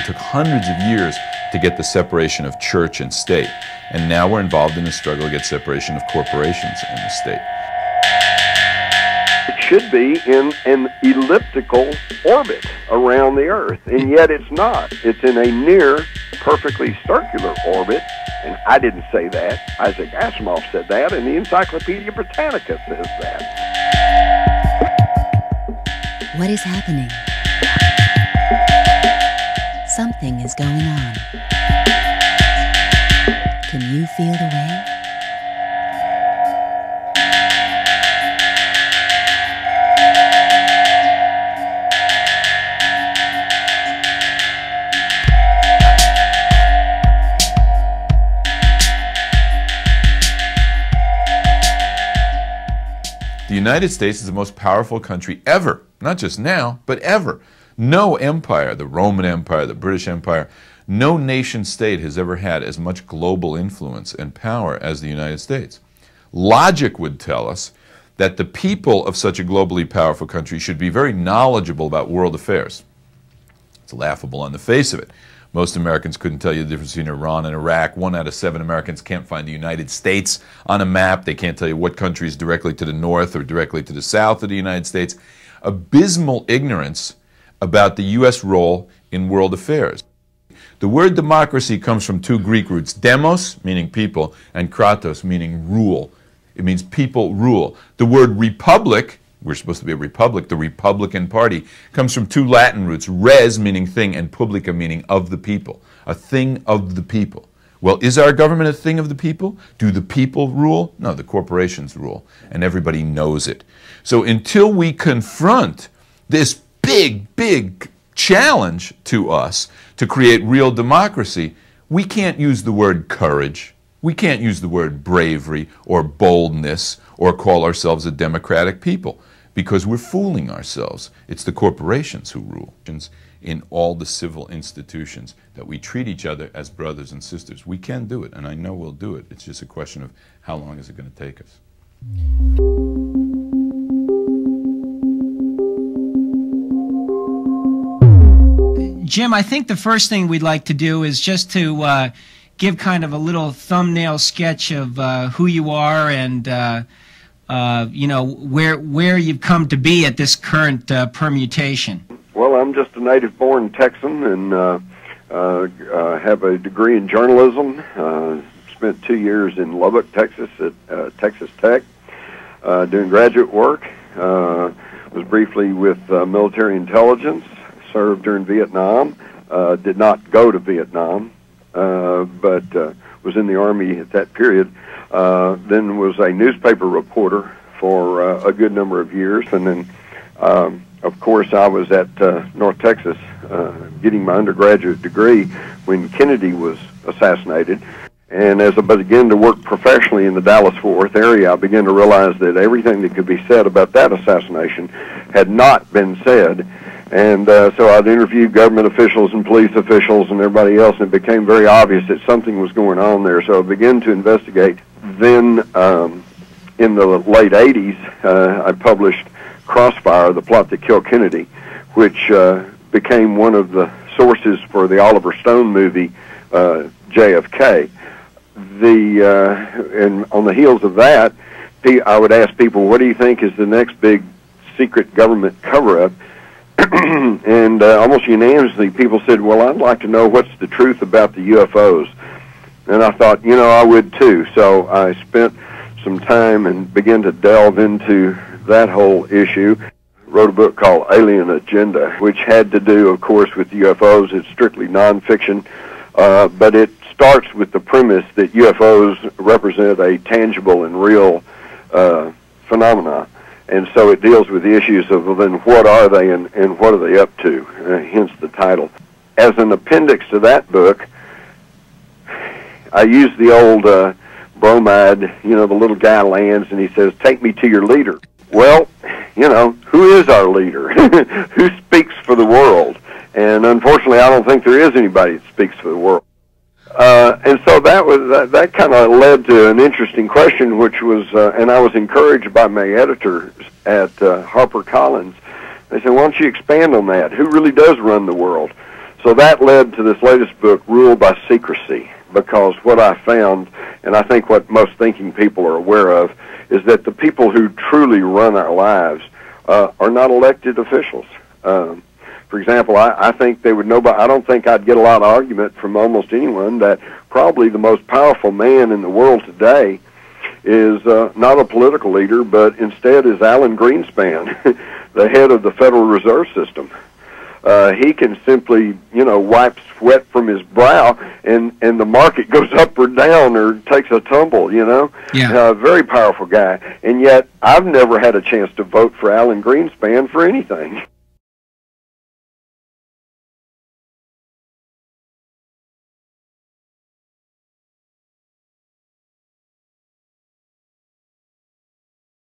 took hundreds of years to get the separation of church and state. And now we're involved in a struggle to get separation of corporations and the state. It should be in an elliptical orbit around the Earth, and yet it's not. It's in a near perfectly circular orbit, and I didn't say that. Isaac Asimov said that, and the Encyclopedia Britannica says that. What is happening? Something is going on. Can you feel the way? The United States is the most powerful country ever, not just now, but ever. No empire, the Roman Empire, the British Empire, no nation state has ever had as much global influence and power as the United States. Logic would tell us that the people of such a globally powerful country should be very knowledgeable about world affairs. It's laughable on the face of it. Most Americans couldn't tell you the difference between Iran and Iraq. 1 out of 7 Americans can't find the United States on a map. They can't tell you what country is directly to the north or directly to the south of the United States. Abysmal ignorance about the U.S. role in world affairs. The word democracy comes from 2 Greek roots, demos, meaning people, and kratos, meaning rule. It means people rule. The word republic, we're supposed to be a republic, the Republican Party, comes from 2 Latin roots, res, meaning thing, and publica, meaning of the people, a thing of the people. Well, is our government a thing of the people? Do the people rule? No, the corporations rule, and everybody knows it. So until we confront this big challenge to us to create real democracy, we can't use the word courage, we can't use the word bravery or boldness or call ourselves a democratic people, because we're fooling ourselves. It's the corporations who rule. In all the civil institutions, that we treat each other as brothers and sisters. We can do it, and I know we'll do it. It's just a question of how long is it going to take us. Jim, I think the first thing we'd like to do is just to give kind of a little thumbnail sketch of who you are and you know, where you've come to be at this current permutation. Well, I'm just a native-born Texan and have a degree in journalism. Spent 2 years in Lubbock, Texas at Texas Tech doing graduate work. Was briefly with military intelligence. Served during Vietnam, did not go to Vietnam, but was in the Army at that period. Then was a newspaper reporter for a good number of years, and then, of course, I was at North Texas getting my undergraduate degree when Kennedy was assassinated. And as I began to work professionally in the Dallas-Fort Worth area, I began to realize that everything that could be said about that assassination had not been said. And so I'd interview government officials and police officials and everybody else, and it became very obvious that something was going on there. So I began to investigate. Then in the late 80s, I published Crossfire, The Plot That Killed Kennedy, which became one of the sources for the Oliver Stone movie, JFK. And on the heels of that, I would ask people, what do you think is the next big secret government cover-up? And almost unanimously, people said, well, I'd like to know what's the truth about the UFOs. And I thought, you know, I would too. So I spent some time and began to delve into that whole issue. Wrote a book called Alien Agenda, which had to do, of course, with UFOs. It's strictly nonfiction, but it starts with the premise that UFOs represent a tangible and real phenomena. And so it deals with the issues of, well, then what are they and what are they up to, hence the title. As an appendix to that book, I use the old bromide, you know, the little guy lands and he says, take me to your leader. Well, you know, who is our leader? Who speaks for the world? And unfortunately, I don't think there is anybody that speaks for the world. And so that kind of led to an interesting question, which was, and I was encouraged by my editors at HarperCollins. They said, why don't you expand on that? Who really does run the world? So that led to this latest book, Rule by Secrecy, because what I found, and I think what most thinking people are aware of, is that the people who truly run our lives are not elected officials. For example, I think they would know, but I don't think I'd get a lot of argument from almost anyone that probably the most powerful man in the world today is not a political leader, but instead is Alan Greenspan, the head of the Federal Reserve System. He can simply, wipe sweat from his brow, and the market goes up or down or takes a tumble, Yeah. Very powerful guy. And yet, I've never had a chance to vote for Alan Greenspan for anything.